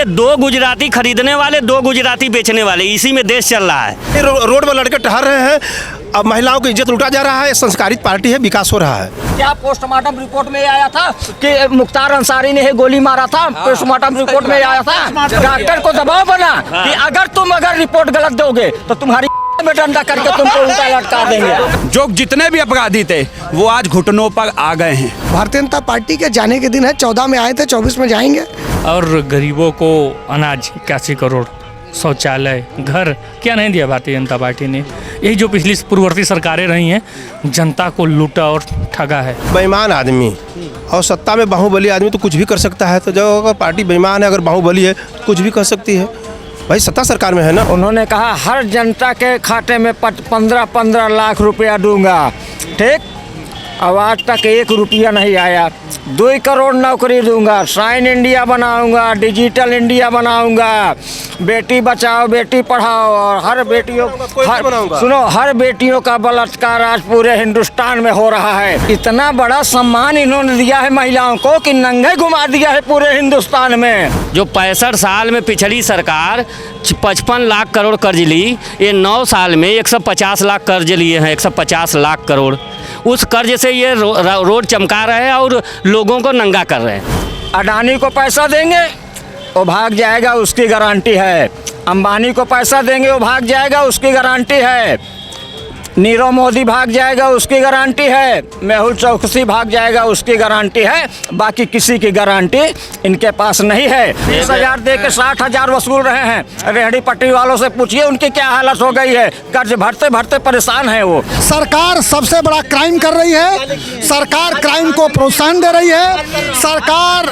ये 2 गुजराती खरीदने वाले 2 गुजराती बेचने वाले, इसी में देश चल रहा है। रोड पर लड़के टहल रहे हैं, अब महिलाओं की इज्जत लूटा जा रहा है। संस्कारित पार्टी है, विकास हो रहा है। क्या पोस्टमार्टम रिपोर्ट में आया था कि मुख्तार अंसारी ने गोली मारा था? पोस्टमार्टम रिपोर्ट में आया था। डॉक्टर को दबाव बना कि अगर रिपोर्ट गलत दोगे तो तुम्हारी में डंडा करके तुमको उल्टा लटका देंगे। जो जितने भी अपराधी थे वो आज घुटनों पर आ गए हैं। भारतीय जनता पार्टी के जाने के दिन है, 14 में आए थे, 24 में जाएंगे। और गरीबों को अनाज 81 करोड़, शौचालय, घर क्या नहीं दिया भारतीय जनता पार्टी ने। यही जो पिछली पूर्ववर्ती सरकारें रही हैं, जनता को लूटा और ठगा है। बेईमान आदमी और सत्ता में बाहुबली आदमी तो कुछ भी कर सकता है। तो जब अगर पार्टी बेईमान है, अगर बाहुबली है तो कुछ भी कर सकती है। भाई सत्ता सरकार में है ना। उन्होंने कहा हर जनता के खाते में 15-15 लाख रुपया दूंगा, ठीक? अब आज तक 1 रुपया नहीं आया। 2 करोड़ नौकरी दूंगा, साइन इंडिया बनाऊंगा, डिजिटल इंडिया बनाऊंगा, बेटी बचाओ बेटी पढ़ाओ, और हर बेटियों का बलात्कार आज पूरे हिंदुस्तान में हो रहा है। इतना बड़ा सम्मान इन्होंने दिया है महिलाओं को कि नंगे घुमा दिया है पूरे हिंदुस्तान में। जो 65 साल में पिछली सरकार 55 लाख करोड़ कर्ज ली, ये 9 साल में 150 लाख कर्ज लिए हैं, 150 लाख करोड़। उस कर्ज से ये रोड चमका रहे हैं और लोगों को नंगा कर रहे हैं। अडानी को पैसा देंगे वो भाग जाएगा, उसकी गारंटी है। अंबानी को पैसा देंगे वो भाग जाएगा, उसकी गारंटी है। नीरव मोदी भाग जाएगा, उसकी गारंटी है। मेहुल चौकसी भाग जाएगा, उसकी गारंटी है। बाकी किसी की गारंटी इनके पास नहीं है। 20,000 दे के 60,000 वसूल रहे हैं। रेहड़ी पट्टी वालों से पूछिए उनकी क्या हालत हो गई है। कर्ज भरते भरते परेशान है वो। सरकार सबसे बड़ा क्राइम कर रही है। सरकार क्राइम को प्रोत्साहन दे रही है। सरकार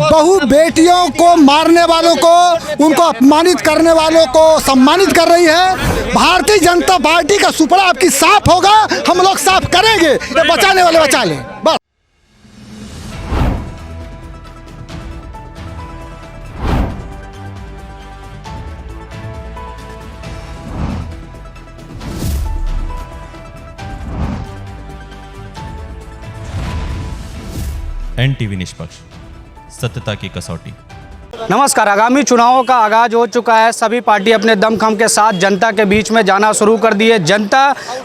बहु बेटियों को मारने वालों को, उनको अपमानित करने वालों को सम्मानित कर रही है। भारतीय जनता पार्टी का सुपड़ा आपकी साफ होगा, हम लोग साफ करेंगे। ये बचाने वाले बचा लें बस। NTV निष्पक्ष, सत्यता की कसौटी। नमस्कार। आगामी चुनावों का आगाज हो चुका है। सभी पार्टी अपने दमखम के साथ जनता के बीच में जाना शुरू कर दिए। जनता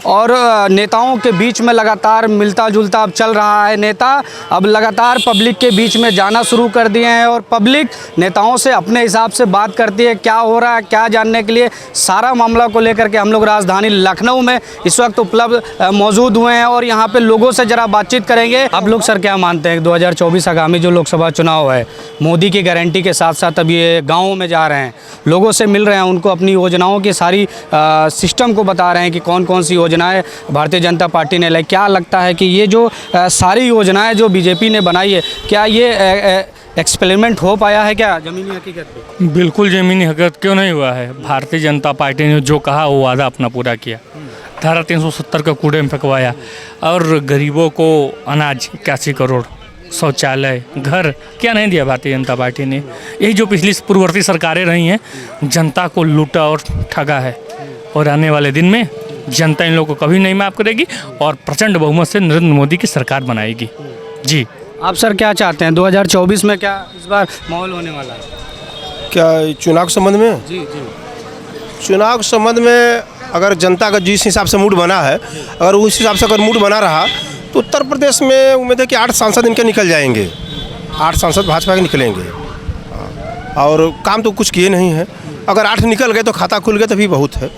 और नेताओं के बीच में लगातार मिलता जुलता अब चल रहा है। नेता अब लगातार पब्लिक के बीच में जाना शुरू कर दिए हैं और पब्लिक नेताओं से अपने हिसाब से बात करती है। क्या हो रहा है क्या जानने के लिए सारा मामला को लेकर के हम लोग राजधानी लखनऊ में इस वक्त उपलब्ध मौजूद हुए हैं और यहाँ पे लोगों से ज़रा बातचीत करेंगे। आप लोग सर क्या मानते हैं 2024 आगामी जो लोकसभा चुनाव है, मोदी की गारंटी के साथ साथ अब ये गाँव में जा रहे हैं, लोगों से मिल रहे हैं, उनको अपनी योजनाओं की सारी सिस्टम को बता रहे हैं कि कौन कौन सी योजनाएं भारतीय जनता पार्टी ने लाई। क्या लगता है कि ये जो सारी योजनाएं जो बीजेपी ने बनाई है, क्या ये एक्सपेरिमेंट हो पाया है क्या ज़मीनी हकीकत पे? बिल्कुल ज़मीनी हकीकत क्यों नहीं हुआ है। भारतीय जनता पार्टी ने जो कहा वो वादा अपना पूरा किया। धारा 370 का कूड़े में फेंकवाया और गरीबों को अनाज 81 करोड़, शौचालय, घर क्या नहीं दिया भारतीय जनता पार्टी ने। यही जो पिछली पूर्ववर्ती सरकारें रही हैं, जनता को लूटा और ठगा है। और आने वाले दिन में जनता इन लोगों को कभी नहीं माफ़ करेगी और प्रचंड बहुमत से नरेंद्र मोदी की सरकार बनाएगी। जी आप सर क्या चाहते हैं 2024 में क्या इस बार माहौल होने वाला है? क्या चुनाव के संबंध में? जी जी। चुनाव के संबंध में अगर जनता का जिस हिसाब से मूड बना है, अगर उस हिसाब से अगर मूड बना रहा तो उत्तर प्रदेश में उम्मीद है कि 8 सांसद इनके निकल जाएंगे। 8 सांसद भाजपा के निकलेंगे और काम तो कुछ किए नहीं है। अगर 8 निकल गए तो खाता खुल गया, तभी बहुत है,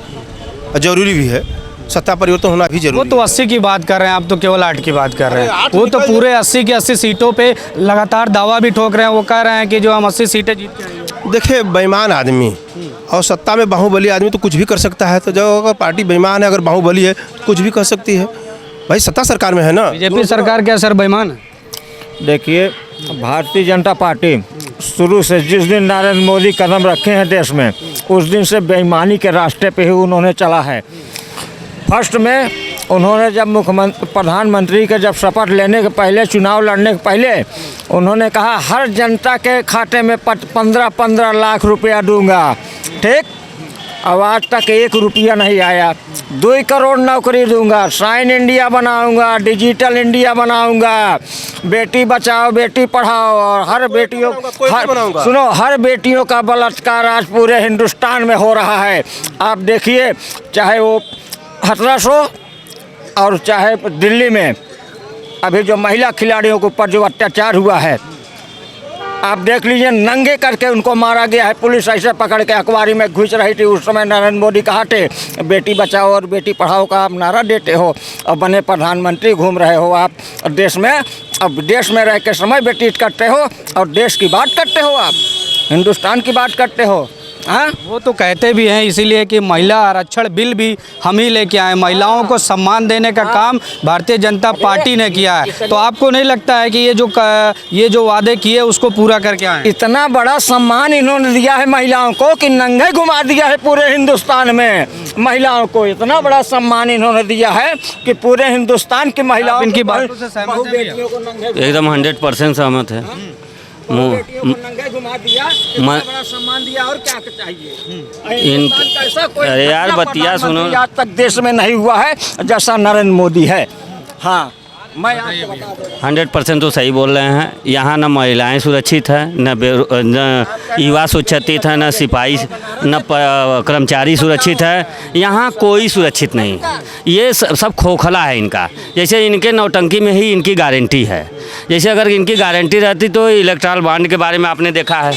ज़रूरी भी है। सत्ता परिवर्तन होना भी जरूरी। वो तो 80 की बात कर रहे हैं, आप तो केवल 8 की बात कर रहे हैं। वो तो पूरे 80 की 80 सीटों पे लगातार दावा भी ठोक रहे हैं। वो कह रहे हैं कि जो हम 80 सीटें जीत के आएंगे। देखिए बेईमान आदमी और सत्ता में बाहुबली आदमी तो कुछ भी कर सकता है। तो जब अगर पार्टी बेईमान है, अगर बाहुबली है तो कुछ भी कर सकती है। भाई सत्ता सरकार में है ना। बीजेपी सरकार क्या सर बेईमान है? देखिए भारतीय जनता पार्टी शुरू से जिस दिन नरेंद्र मोदी कदम रखे हैं देश में, उस दिन से बेईमानी के रास्ते पे ही उन्होंने चला है। फर्स्ट में उन्होंने जब प्रधानमंत्री के जब शपथ लेने के पहले, चुनाव लड़ने के पहले उन्होंने कहा हर जनता के खाते में 15-15 लाख रुपया दूंगा, ठीक? अब आज तक 1 रुपया नहीं आया। 2 करोड़ नौकरी दूंगा, साइन इंडिया बनाऊंगा, डिजिटल इंडिया बनाऊंगा, बेटी बचाओ बेटी पढ़ाओ, और हर बेटियों हर बेटियों का बलात्कार आज पूरे हिंदुस्तान में हो रहा है। आप देखिए, चाहे वो हाथरस हो और चाहे दिल्ली में अभी जो महिला खिलाड़ियों के ऊपर जो अत्याचार हुआ है, आप देख लीजिए, नंगे करके उनको मारा गया है। पुलिस ऐसे पकड़ के अखबारी में घुस रही थी। उस समय नरेंद्र मोदी कहा थे बेटी बचाओ और बेटी पढ़ाओ का आप नारा देते हो और बने प्रधानमंत्री घूम रहे हो आप देश में। अब देश में रह के समय व्यतीत करते हो और देश की बात करते हो, आप हिंदुस्तान की बात करते हो। हाँ, वो तो कहते भी हैं, इसीलिए कि महिला आरक्षण बिल भी हम ही लेके आए। महिलाओं को सम्मान देने का काम भारतीय जनता पार्टी ने किया है। तो आपको नहीं लगता है कि ये जो वादे किए उसको पूरा करके आए? इतना बड़ा सम्मान इन्होंने दिया है महिलाओं को कि नंगे घुमा दिया है पूरे हिंदुस्तान में। महिलाओं को इतना बड़ा सम्मान इन्होंने दिया है कि पूरे हिंदुस्तान की महिलाओं इनकी बातों से सहमत हैं? एकदम 100% सहमत है। बेटियों को नंगे घुमा दिया, इतना बड़ा सम्मान दिया, और क्या चाहिए? हिंदुस्तान का ऐसा कोई अरे यार, बतिया सुनो। आज तक देश में नहीं हुआ है जैसा नरेंद्र मोदी है। हाँ, मैं आपको बता दूं, 100% तो सही बोल रहे हैं। यहाँ न महिलाएं सुरक्षित हैं, न युवा सुरक्षित है, न सिपाही न कर्मचारी सुरक्षित है। यहाँ कोई सुरक्षित नहीं। ये सब खोखला है इनका। जैसे इनके नौटंकी में ही इनकी गारंटी है। जैसे अगर इनकी गारंटी रहती तो इलेक्ट्रल बॉन्ड के बारे में आपने देखा है,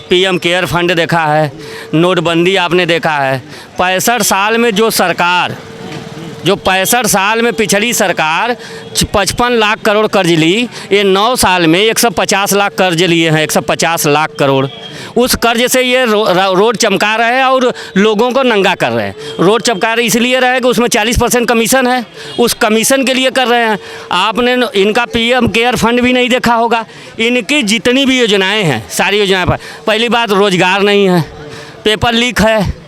पीएम केयर फंड देखा है, नोटबंदी आपने देखा है। 65 साल में जो 65 साल में पिछली सरकार 55 लाख करोड़ कर्ज ली, ये 9 साल में 150 लाख कर्ज लिए हैं, 150 लाख करोड़। उस कर्ज से ये रोड चमका रहे हैं और लोगों को नंगा कर रहे हैं। रोड चमका रहे इसलिए रहे कि उसमें 40% कमीशन है, उस कमीशन के लिए कर रहे हैं। आपने इनका पीएम केयर फंड भी नहीं देखा होगा। इनकी जितनी भी योजनाएं हैं, सारी योजनाएं पर पहली बात रोजगार नहीं है, पेपर लीक है।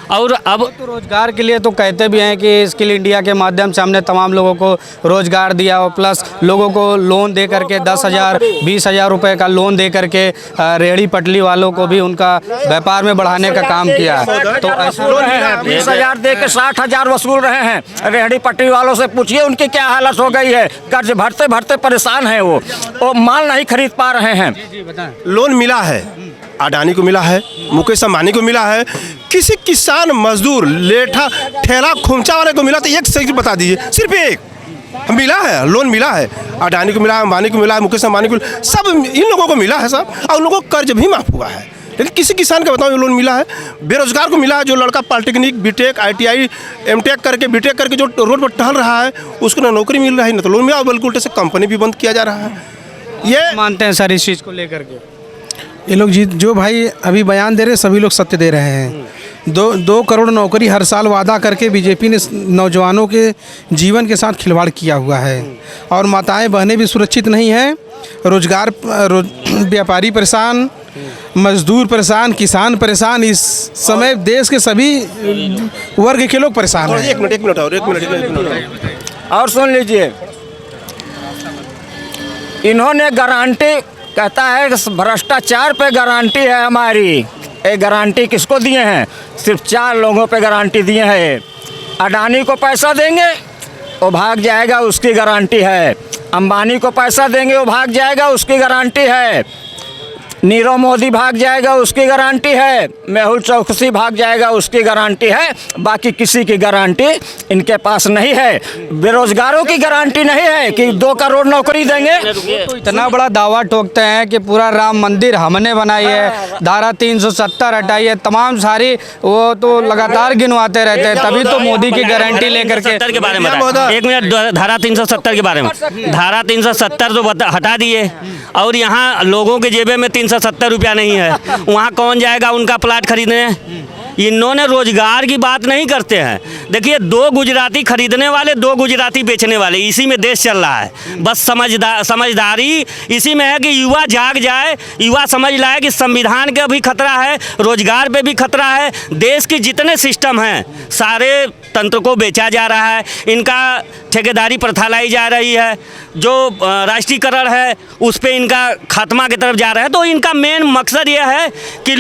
और अब तो रोजगार के लिए तो कहते भी हैं कि स्किल इंडिया के माध्यम से हमने तमाम लोगों को रोजगार दिया, और प्लस लोगों को लोन दे करके 10,000 20,000 रुपये का लोन दे करके रेहड़ी पटली वालों को भी उनका व्यापार में बढ़ाने का काम किया है। तो ऐसा 20,000 दे के 60,000 वसूल रहे हैं। रेहड़ी पटरी वालों से पूछिए उनकी क्या हालत हो गई है। कर्ज भरते भरते परेशान है वो माल नहीं खरीद पा रहे हैं। लोन मिला है, अडानी को मिला है, मुकेश अंबानी को मिला है, किसी किसान मजदूर लेठा ठेला खोमचा वाले को मिला तो एक सेकंड बता दीजिए, सिर्फ एक मिला है। लोन मिला है, अडानी को मिला है, अंबानी को मिला है, मुकेश अंबानी को, सब इन लोगों को मिला है सब, और उन लोगों को कर्ज भी माफ़ हुआ है। लेकिन किसी किसान का बताओ ये लोन मिला है? बेरोजगार को मिला है, जो लड़का पॉलिटेक्निक बीटेक ITI MTech करके बीटेक करके जो रोड पर टहल रहा है उसको ना नौकरी मिल रहा है, ना तो लोन मिला, बल्कि उल्टे से कंपनी भी बंद किया जा रहा है। ये मानते हैं सर इस चीज़ को लेकर के? ये लोग जो भाई अभी बयान दे रहे हैं सभी लोग सत्य दे रहे हैं। 2 करोड़ नौकरी हर साल वादा करके बीजेपी ने नौजवानों के जीवन के साथ खिलवाड़ किया हुआ है, और माताएं बहनें भी सुरक्षित नहीं हैं। रोजगार व्यापारी परेशान, मजदूर परेशान, किसान परेशान। इस समय देश के सभी वर्ग के लोग परेशान हैं। एक मिनट और सुन लीजिए, इन्होंने गारंटी कहता है भ्रष्टाचार पे गारंटी है हमारी। ये गारंटी किसको दिए हैं? सिर्फ 4 लोगों पे गारंटी दिए हैं। अडानी को पैसा देंगे वो भाग जाएगा, उसकी गारंटी है। अंबानी को पैसा देंगे वो भाग जाएगा, उसकी गारंटी है। नीरव मोदी भाग जाएगा, उसकी गारंटी है। मेहुल चौकसी भाग जाएगा, उसकी गारंटी है। बाकी किसी की गारंटी इनके पास नहीं है। बेरोजगारों की गारंटी नहीं है कि 2 करोड़ नौकरी देंगे। तो इतना बड़ा दावा ठोकते हैं कि पूरा राम मंदिर हमने बनाई है, धारा 370 हटाई है, तमाम सारी वो तो लगातार गिनवाते रहते हैं। तभी तो मोदी की गारंटी लेकर के बारे में एक मिनट, धारा 370 के बारे में, धारा 370 तो हटा दिए, और यहाँ लोगों के जेबे में 370 रुपया नहीं है। वहाँ कौन जाएगा उनका प्लाट खरीदने? इन्होंने रोजगार की बात नहीं करते हैं। देखिए, 2 गुजराती खरीदने वाले, 2 गुजराती बेचने वाले, इसी में देश चल रहा है। बस समझदारी इसी में है कि युवा जाग जाए, युवा समझ लाए कि संविधान का भी खतरा है, रोजगार पे भी खतरा है। देश के जितने सिस्टम हैं सारे तंत्र को बेचा जा रहा है। इनका ठेकेदारी प्रथा लाई जा रही है, जो राष्ट्रीयकरण है उस पर इनका खात्मा की तरफ जा रहा है। तो इनका मेन मकसद ये है कि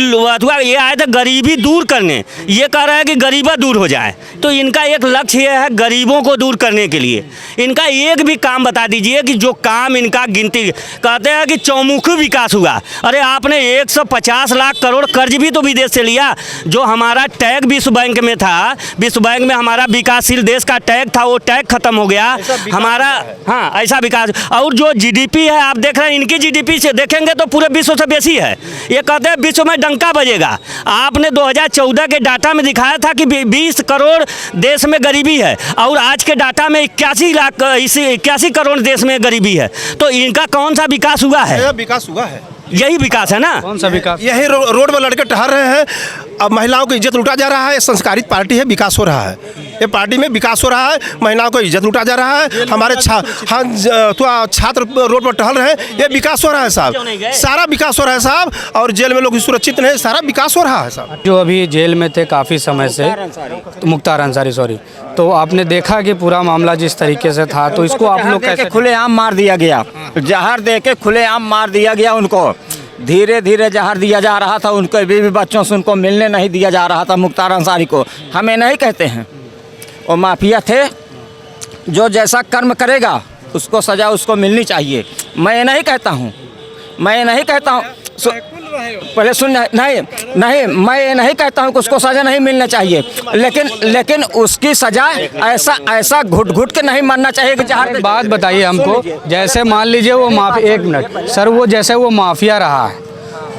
ये आए थे गरीबी दूर करने। करने, ये कह रहे हैं कि गरीबा दूर हो जाए। तो इनका एक लक्ष्य ये है गरीबों को दूर करने के लिए। इनका एक भी काम बता दीजिए कि जो काम इनका गिनती कहते हैं कि चौमुखी विकास हुआ। अरे आपने 150 लाख करोड़ कर्ज भी तो विदेश से लिया। जो हमारा टैग विश्व बैंक में था, विश्व बैंक में हमारा विकासशील देश का टैग था, वो टैग खत्म हो गया हमारा। हाँ, ऐसा विकास। और जो जीडीपी है आप देख रहे हैं, इनकी जीडीपी से देखेंगे तो पूरे विश्व से बेसी है। ये कहते हैं विश्व में डंका बजेगा। आपने 2014 के डाटा में दिखाया था कि 20 करोड़ देश में गरीबी है, और आज के डाटा में 81 करोड़ देश में गरीबी है। तो इनका कौन सा विकास हुआ है? विकास हुआ है, यही विकास है ना। कौन सा विकास? यही रोड पर लड़के टहल रहे हैं। अब महिलाओं की इज्जत लूटा जा रहा है। ये संस्कारित पार्टी है, विकास हो रहा है। ये पार्टी में विकास हो रहा है, महिलाओं को इज्जत लूटा जा रहा है। हमारे छात्र रोड पर टहल रहे हैं, ये विकास हो रहा है साहब। सारा विकास हो रहा है साहब। और जेल में लोग सुरक्षित नहीं, सारा विकास हो रहा है साहब। जो अभी जेल में थे काफ़ी समय से, मुख्तार अंसारी, सॉरी, तो आपने देखा कि पूरा मामला जिस तरीके से था, तो इसको आप लोग कैसे? खुलेआम मार दिया गया, जहर दे के खुलेआम मार दिया गया उनको। धीरे धीरे जहर दिया जा रहा था उनको, बीवी बच्चों से उनको मिलने नहीं दिया जा रहा था। मुख्तार अंसारी को हमें नहीं कहते हैं, वो माफिया थे। जो जैसा कर्म करेगा उसको सज़ा उसको मिलनी चाहिए। मैं नहीं कहता हूँ, मैं नहीं कहता हूँ, पहले सुन, नहीं मैं ये नहीं कहता हूँ कि उसको सज़ा नहीं मिलना चाहिए, लेकिन उसकी सज़ा ऐसा घुट घुट के नहीं मरना चाहिए कि जहर। बात बताइए हमको, जैसे मान लीजिए वो माफिया, एक मिनट सर, वो जैसे वो माफिया रहा है,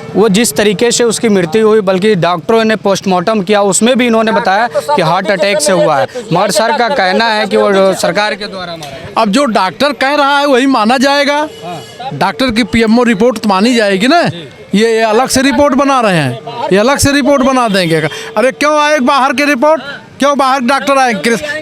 वो जिस तरीके से उसकी मृत्यु हुई, बल्कि डॉक्टरों ने पोस्टमार्टम किया, उसमें भी इन्होंने बताया कि हार्ट अटैक से हुआ है। मगर सर का कहना है कि वो सरकार के द्वारा मारा। अब जो डॉक्टर कह रहा है वही माना जाएगा। डॉक्टर की पीएमओ रिपोर्ट तो मानी जाएगी ना। ये अलग से रिपोर्ट बना रहे हैं, ये अलग से रिपोर्ट बना देंगे। अरे क्यों आए बाहर के रिपोर्ट, क्यों बाहर डॉक्टर आए?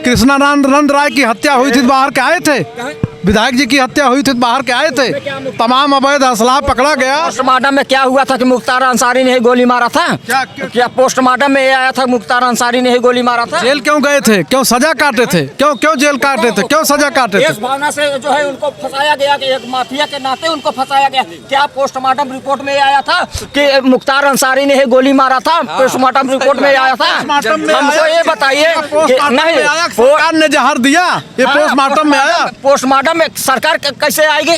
कृष्णानंद राय की हत्या हुई थी, बाहर के आए थे। विधायक जी की हत्या हुई थी, बाहर के आए थे। तमाम अवैध असला पकड़ा गया। पोस्टमार्टम में क्या हुआ था कि मुख्तार अंसारी ने ही गोली मारा था? क्या पोस्टमार्टम में ये आया था मुख्तार अंसारी ने ही गोली मारा था? जेल क्यों गए थे? क्यों सजा काटे थे? क्यों जेल काटे थे? क्यों सजा काटे थे? इस भावना से जो है उनको फंसाया गया कि एक माफिया के नाते उनको फंसाया गया। क्या पोस्टमार्टम रिपोर्ट में आया था कि मुख्तार अंसारी ने ही गोली मारा था? पोस्टमार्टम रिपोर्ट में आया था? हमको ये बताइए। नहीं, सरकार ने जहर दिया, ये पोस्टमार्टम में आया। पोस्टमार्टम में सरकार कैसे आएगी?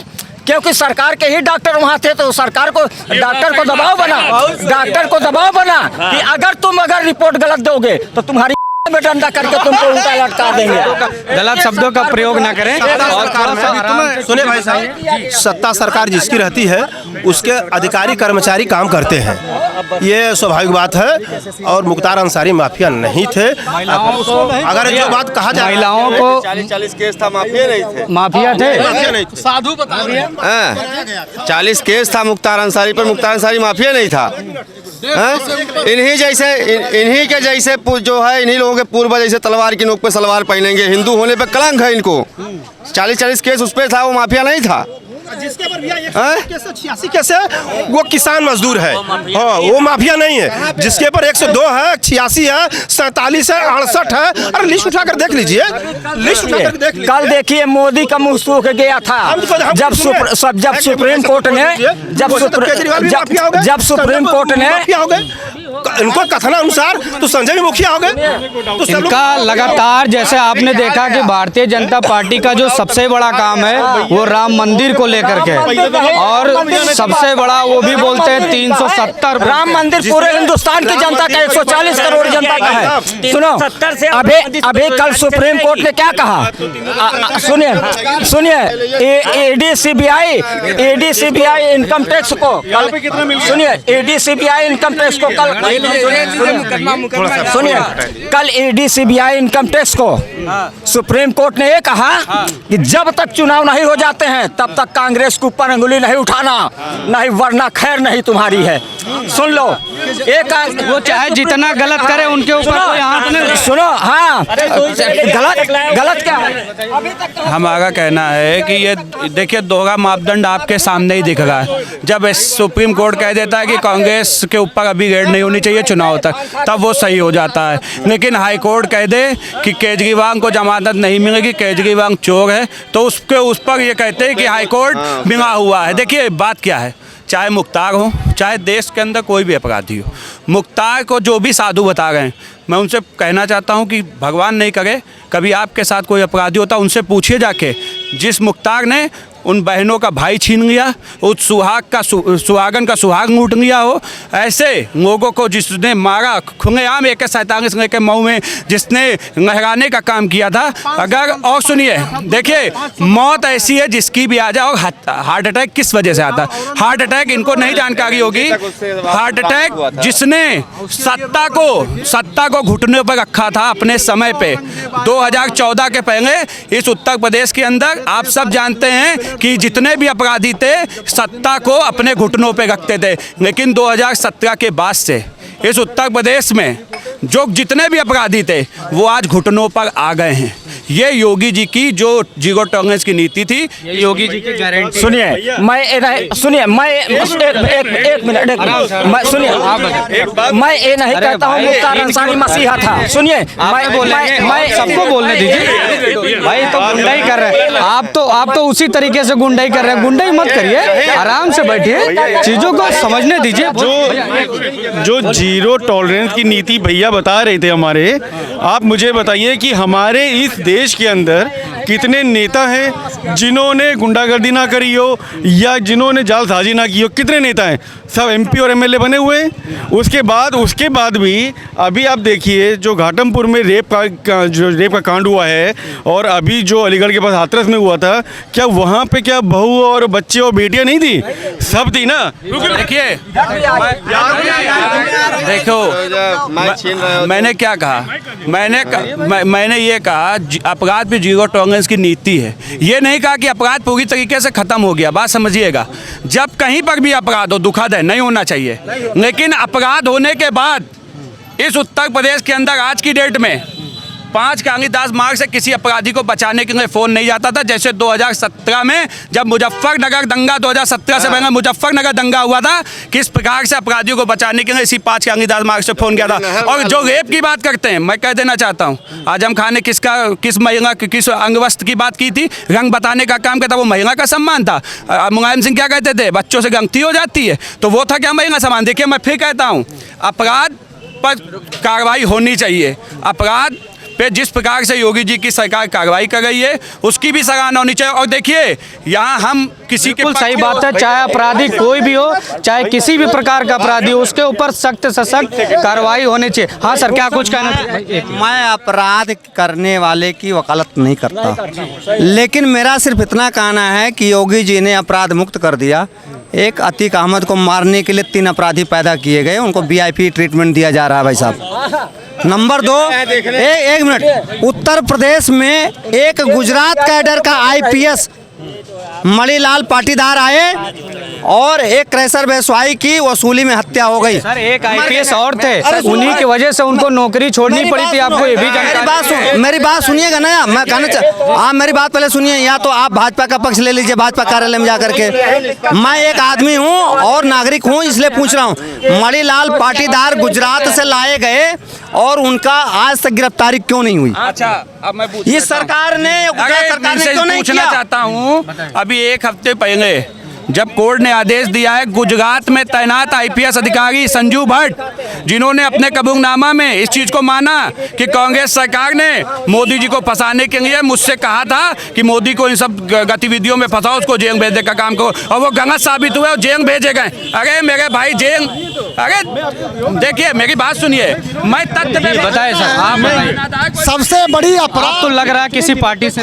क्योंकि सरकार के ही डॉक्टर वहाँ थे, तो सरकार को, डॉक्टर को दबाव बना कि अगर रिपोर्ट गलत दोगे तो तुम्हारी में डंडा करके तुमको उल्टा लटका देंगे। गलत शब्दों का प्रयोग ना करें। और सुने भाई साहब, सत्ता सरकार जिसकी रहती है उसके अधिकारी कर्मचारी काम करते हैं, ये स्वाभाविक बात है। और मुख्तार अंसारी माफिया नहीं थे। अगर जो बात कहा जाए, महिलाओं को 40 केस था, माफिया नहीं थे। माफिया थे, साधु बता रहे हैं। 40 केस था मुख्तार अंसारी पर, मुख्तार अंसारी माफिया नहीं था। इन्हीं के जैसे जो है, इन्हीं लोगों के पूर्वज जैसे तलवार की नोक पे सलवार पहनेंगे। हिंदू होने पे कलंक है इनको। 40 केस उस पे था, वो माफिया नहीं था। जिसके पर भी 86 केस है वो किसान मजदूर है। हाँ, वो माफिया नहीं है। जिसके पर 102 है, 86 है, 47 है, 68 है। अरे लिस्ट उठाकर देख लीजिए, लिस्ट उठाकर देख लीजिए। कल देखिए मोदी का मुंह सूख गया था जब सुप्रीम कोर्ट ने इनको कथनानुसार तो संजय भी मुखिया हो गए। इनका लगातार, जैसे आपने देखा कि भारतीय जनता पार्टी का जो सबसे बड़ा काम है वो राम मंदिर को लेकर के, और सबसे बड़ा वो भी बोलते हैं 370। राम मंदिर पूरे हिंदुस्तान की जनता का, 140 करोड़ जनता का है। सुनो, अभी कल सुप्रीम कोर्ट ने क्या कहा, सुनिए, ईडी सीबीआई इनकम टैक्स को कल, सुनिए, ईडी सीबीआई इनकम टैक्स को कल, सुनिए, कल ईडी सीबीआई इनकम टैक्स को सुप्रीम कोर्ट ने ये कहा कि जब तक चुनाव नहीं हो जाते हैं तब तक कांग्रेस के ऊपर अंगुली नहीं उठाना, नहीं वरना खैर नहीं तुम्हारी है। सुन लो, एक वो चाहे जितना गलत करे उनके ऊपर कोई हाथ नहीं। सुनो, हाँ, गलत क्या है? हमारा कहना है कि ये देखिए, दोहरा मापदंड आपके सामने ही दिख रहा है। जब सुप्रीम कोर्ट कह देता है कि कांग्रेस के ऊपर अभी रेड नहीं होनी चाहिए चुनाव तक, तब वो सही हो जाता है। लेकिन हाई कोर्ट कह दे कि केजरीवाल को जमानत नहीं मिलेगी, केजरीवाल चोर है, तो उस पर ये कहते हैं कि हाई कोर्ट बिंगा हुआ है। देखिए बात क्या है, चाहे मुख्तार हो, चाहे देश के अंदर कोई भी अपराधी हो, मुख्तार को जो भी साधु बता रहे हैं, मैं उनसे कहना चाहता हूं कि भगवान नहीं करे कभी आपके साथ कोई अपराधी होता, उनसे पूछिए जाके, जिस मुख्तार ने उन बहनों का भाई छीन लिया, उस सुहागन का सुहाग लूट लिया हो, ऐसे लोगों को जिसने मारा खुलेआम AK-47 लेके मऊ में जिसने लहराने का काम किया था, अगर और सुनिए, देखिए मौत ऐसी है जिसकी भी आ जाए, और हार्ट अटैक किस वजह से आता है? हार्ट अटैक इनको नहीं जानकारी होगी। हार्ट अटैक जिसने सत्ता को घुटने पर रखा था अपने समय पे 2014 के पहले इस उत्तर प्रदेश के अंदर, आप सब जानते हैं कि जितने भी अपराधी थे सत्ता को अपने घुटनों पे रखते थे, लेकिन 2017 के बाद से इस उत्तर प्रदेश में जो जितने भी अपराधी थे वो आज घुटनों पर आ गए हैं। ये योगी जी की जो जीरो टॉलरेंस की नीति थी, योगी जी की गारंटी। सुनिए एक मिनट मैं ये नहीं कहता हूँ मुख्तार अंसारी मसीहा था। सुनिए मैं सबको बोलने दीजिए भाई, तो गुंडाई कर रहे हैं आप तो उसी तरीके से गुंडाई कर रहे हैं। गुंडाई मत करिए, आराम से बैठिए, चीजों को समझने दीजिए। जो जीरो टॉलरेंस की नीति भैया बता रहे थे हमारे, आप मुझे बताइए कि हमारे इस देश के अंदर कितने नेता हैं जिन्होंने गुंडागर्दी ना करी हो या जिन्होंने जालसाजी ना की हो? कितने नेता हैं? सब MP और MLA बने हुए हैं। उसके बाद भी अभी आप देखिए जो घाटमपुर में रेप का कांड हुआ है, और अभी जो अलीगढ़ के पास हाथरस में हुआ था, क्या वहाँ पे क्या बहू और बच्चे और बेटियाँ नहीं थी? सब थी ना। देखिए देखो मैंने क्या कहा, मैंने ये कहा अपराध पे जीरो टॉलरेंस की नीति है। ये नहीं कहा कि अपराध पूरी तरीके से खत्म हो गया। बात समझिएगा, जब कहीं पर भी अपराध हो, दुखद है, नहीं होना चाहिए, लेकिन अपराध होने के बाद इस उत्तर प्रदेश के अंदर आज की डेट में 5 कांगीदास मार्ग से किसी अपराधी को बचाने के लिए फ़ोन नहीं जाता था। जैसे 2017 में जब मुजफ्फरनगर दंगा 2017 से पहले मुजफ्फरनगर दंगा हुआ था, किस प्रकार से अपराधियों को बचाने के लिए इसी 5 कांगीदास मार्ग से फ़ोन किया था। और जो रेप की बात करते हैं, मैं कह देना चाहता हूँ, आजम खान ने किस महिला किस अंगवस्त्र की बात की थी, रंग बताने का काम किया था, वो महिला का सम्मान था। मुलायम सिंह क्या कहते थे, बच्चों से गलती हो जाती है, तो वो था क्या महिला सम्मान। देखिए मैं फिर कहता हूँ, अपराध पर कार्रवाई होनी चाहिए। अपराध पे जिस प्रकार से योगी जी की सरकार कार्रवाई कर रही है उसकी भी सराहना होनी चाहिए। और देखिए यहाँ हम किसी के सही बात है, चाहे अपराधी कोई भी हो, चाहे किसी भी प्रकार का अपराधी हो, उसके ऊपर सख्त से सख्त कार्रवाई होनी चाहिए। हाँ सर, क्या कुछ कहना? मैं अपराध करने वाले की वकालत नहीं करता, लेकिन मेरा सिर्फ इतना कहना है कि योगी जी ने अपराध मुक्त कर दिया। एक अतीक अहमद को मारने के लिए 3 अपराधी पैदा किए गए, उनको VIP ट्रीटमेंट दिया जा रहा है भाई साहब। नंबर 2, एक मिनट, उत्तर प्रदेश में एक गुजरात कैडर का IPS मणिलाल पाटीदार आए और एक क्रैशर बेसवाई की वसूली में हत्या हो गई। सर एक IPS और थे, उन्हीं की वजह से उनको नौकरी छोड़नी पड़ी थी। आपको ये भी जानकारी? मेरी बात सुनिएगा ना, मैं कहना आप मेरी बात पहले सुनिए, या तो आप भाजपा का पक्ष ले लीजिए भाजपा कार्यालय में जाकर के। मैं एक आदमी हूँ और नागरिक हूँ, इसलिए पूछ रहा हूँ, मणिलाल पाटीदार गुजरात से लाए गए और उनका आज तक गिरफ्तारी क्यों नहीं हुई? अच्छा, अब मैं इस सरकार ने क्यों नहीं पूछना चाहता हूँ, अभी 1 हफ्ते पहले जब कोर्ट ने आदेश दिया है गुजरात में तैनात IPS अधिकारी संजू भट्ट, जिन्होंने अपने कबूलनामा में इस चीज़ को माना कि कांग्रेस सरकार ने मोदी जी को फंसाने के लिए मुझसे कहा था कि मोदी को इन सब गतिविधियों में फंसाओ, उसको जेल भेजने का काम करो, और वो गलत साबित हुए और जेल भेजे गए। अरे मेरे भाई जेल, अरे देखिए मेरी बात सुनिए, मैं तथ्य पे बताए सर, आप बताइए। सबसे बड़ी अपराध तो लग रहा है किसी पार्टी से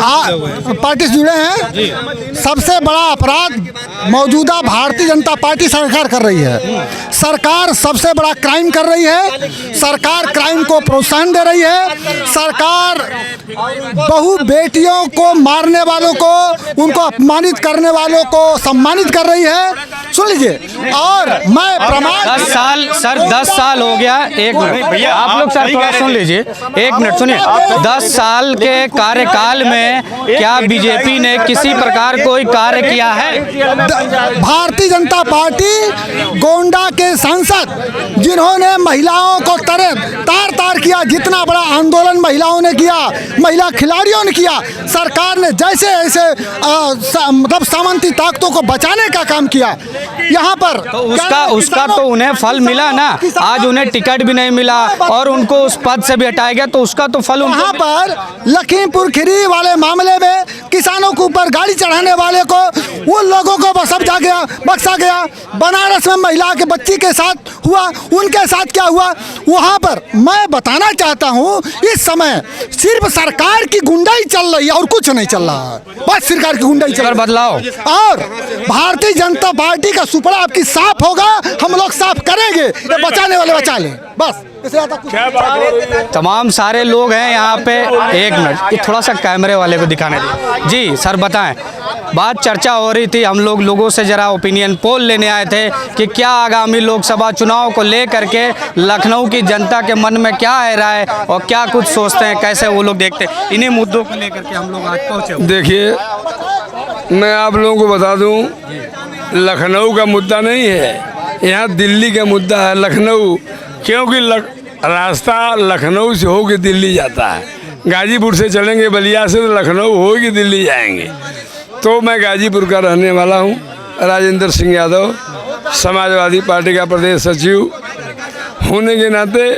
जुड़े हैं। सबसे बड़ा अपराध मौजूदा भारतीय जनता पार्टी सरकार कर रही है। सरकार सबसे बड़ा क्राइम कर रही है। सरकार क्राइम को प्रोत्साहन दे रही है। सरकार बहु बेटियों को मारने वालों को, उनको अपमानित करने वालों को सम्मानित कर रही है। सुन लीजिए, और मैं प्रमाण 10 साल हो गया। एक मिनट भैया, आप लोग सर थोड़ा सुन लीजिए, 1 मिनट सुनिए। 10 साल के कार्यकाल में क्या बीजेपी ने किसी प्रकार कोई कार्य किया है? भारतीय जनता पार्टी गोंडा के सांसद जिन्होंने महिलाओं को तार किया, जितना बड़ा आंदोलन महिलाओं ने किया, महिला खिलाड़ियों ने किया, सरकार ने जैसे ऐसे मतलब सामंती ताकतों को बचाने का काम किया, यहाँ पर तो उसका तो उन्हें फल मिला ना। आज उन्हें टिकट भी नहीं मिला और उनको उस पद से भी हटाया गया, तो उसका तो फल यहाँ पर लखीमपुर खीरी वाले मामले में किसानों के ऊपर गाड़ी चढ़ाने वाले को, उन लोगों को बख्शा गया। बनारस में महिला के बच्ची के साथ हुआ, उनके साथ क्या हुआ वहाँ पर। मैं बताना चाहता हूँ इस समय सिर्फ सरकार की गुंडाई चल रही है और कुछ नहीं चल रहा है, बस सरकार की गुंडाई चल रही है। बदलाव और भारतीय जनता पार्टी का सुपड़ा आपकी साफ होगा, हम लोग साफ करेंगे, ये बचाने वाले बचा लें, बस इससे ज़्यादा कुछ। तमाम सारे लोग हैं यहाँ पे। एक मिनट, ये थोड़ा सा कैमरे वाले को दिखाने दीजिए। जी सर बताएं, बात चर्चा हो रही थी, हम लोगों से जरा ओपिनियन पोल लेने आए थे कि क्या आगामी लोकसभा चुनाव को लेकर के लखनऊ की जनता के मन में क्या है राय और क्या कुछ सोचते हैं, कैसे वो लोग देखते हैं। इन्हीं मुद्दों को लेकर के हम लोग आज पहुँचे। देखिए, मैं आप लोगों को बता दूं, लखनऊ का मुद्दा नहीं है, यहाँ दिल्ली का मुद्दा है। लखनऊ क्योंकि रास्ता लखनऊ से होकर दिल्ली जाता है, गाजीपुर से चलेंगे बलिया से तो लखनऊ होकर दिल्ली जाएंगे। तो मैं गाजीपुर का रहने वाला हूँ, राजेंद्र सिंह यादव, समाजवादी पार्टी का प्रदेश सचिव होने के नाते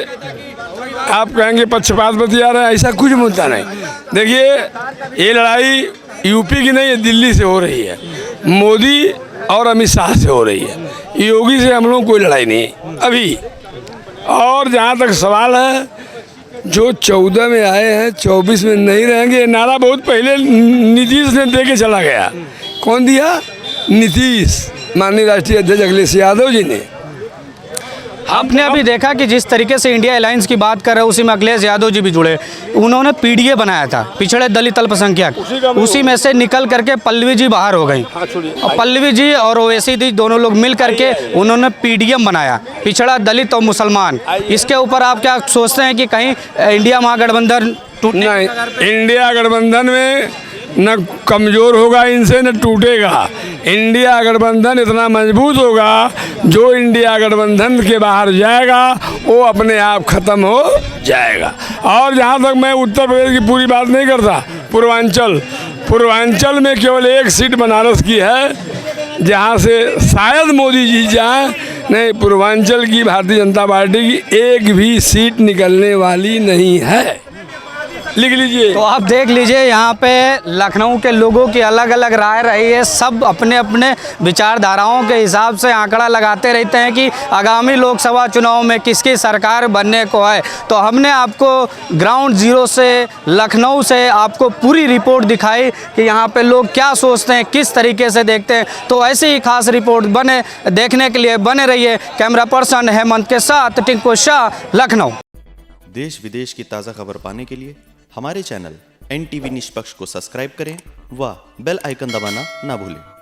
आप कहेंगे पक्षपात बतिया रहे हैं, ऐसा कुछ मुद्दा नहीं। देखिए, ये लड़ाई यूपी की नहीं है, दिल्ली से हो रही है, मोदी और अमित शाह से हो रही है, योगी से हम लोग कोई लड़ाई नहीं है अभी। और जहाँ तक सवाल है, जो 14 में आए हैं 24 में नहीं रहेंगे, नारा बहुत पहले नीतीश ने दे के चला गया। कौन दिया? नीतीश, माननीय राष्ट्रीय अध्यक्ष अखिलेश यादव जी ने। आपने अभी देखा कि जिस तरीके से इंडिया अलायंस की बात कर रहे हैं, उसी में अखिलेश यादव जी भी जुड़े। उन्होंने पीडीए बनाया था, पिछड़े दलित अल्पसंख्यक, उसी में से निकल करके पल्लवी जी बाहर हो गई। पल्लवी जी और ओवैसी जी दोनों लोग मिल करके उन्होंने पीडीएम बनाया, पिछड़ा दलित और मुसलमान। इसके ऊपर आप क्या सोचते हैं कि कहीं इंडिया महागठबंधन टूटने? नहीं, इंडिया गठबंधन में न कमज़ोर होगा इनसे न टूटेगा। इंडिया गठबंधन इतना मजबूत होगा, जो इंडिया गठबंधन के बाहर जाएगा वो अपने आप ख़त्म हो जाएगा। और जहाँ तक मैं उत्तर प्रदेश की पूरी बात नहीं करता, पूर्वांचल में केवल एक सीट बनारस की है, जहाँ से शायद मोदी जीत जाए। नहीं, पूर्वांचल की भारतीय जनता पार्टी की एक भी सीट निकलने वाली नहीं है, लिख लीजिए। तो आप देख लीजिए, यहाँ पे लखनऊ के लोगों की अलग अलग राय रही है। सब अपने अपने विचारधाराओं के हिसाब से आंकड़ा लगाते रहते हैं कि आगामी लोकसभा चुनाव में किसकी सरकार बनने को है। तो हमने आपको ग्राउंड जीरो से, लखनऊ से आपको पूरी रिपोर्ट दिखाई कि यहाँ पे लोग क्या सोचते हैं, किस तरीके से देखते हैं। तो ऐसी ही खास रिपोर्ट देखने के लिए बने रहिए। कैमरा पर्सन हेमंत के साथ टिंकू शाह, लखनऊ। देश विदेश की ताज़ा खबर पाने के लिए हमारे चैनल NTV निष्पक्ष को सब्सक्राइब करें व बेल आइकन दबाना ना भूलें।